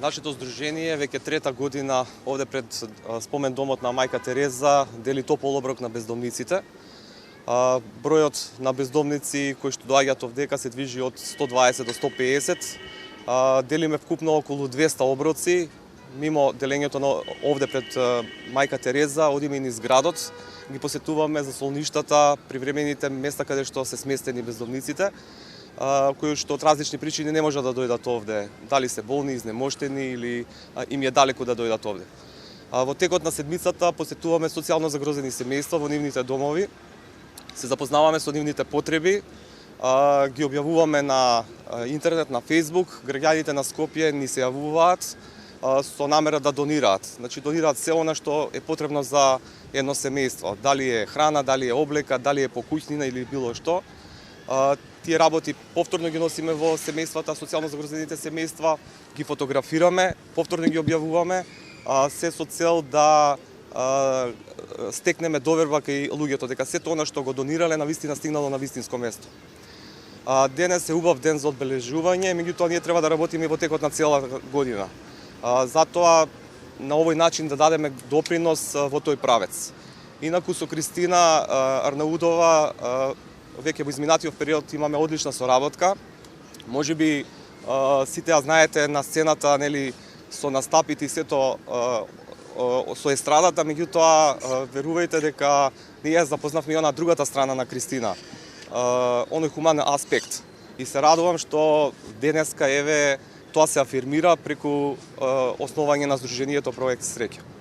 Нашето здружение веќе трета година овде пред спомен домот на Мајка Тереза дели топол оброк на бездомниците. Бројот на бездомници кои што доаѓаат овдека се движи од 120 до 150. Делиме вкупно околу 200 оброци. Мимо делењето на овде пред Мајка Тереза, одиме и низ градот, ги посетуваме засолништата, привремените места каде што се сместени бездомниците, кои што од различни причини не можат да дојдат овде, дали се болни, изнемоштени или им е далеку да дојдат овде. Во текот на седмицата посетуваме социјално загрозени семејства во нивните домови, се запознаваме со нивните потреби, ги објавуваме на интернет, на Facebook, граѓаните на Скопје ни се јавуваат со намера да донираат. Значи донираат се она што е потребно за едно семејство, дали е храна, дали е облека, дали е покуќнина или било што. Тие работи повторно ги носиме во семејствата, социјално загрозените семејства, ги фотографираме, повторно ги објавуваме, се со цел да стекнеме доверба кај луѓето дека сето она што го донирале навистина стигнало на вистинско место. Денес е убав ден за одбележување, меѓутоа ние треба да работиме во текот на цела година. Затоа на овој начин да дадеме допринос во тој правец. Инаку со Кристина Арнаудова веќе во изминатиот период имаме одлична соработка. Можеби сите ја знаете на сцената, нели, со настапите и сето со естрадата, меѓутоа верувајте дека ние запознавме и она другата страна на Кристина, оној хуман аспект. И се радувам што денеска еве тоа се афирмира преку основање на Здруженијето Проект Среќа.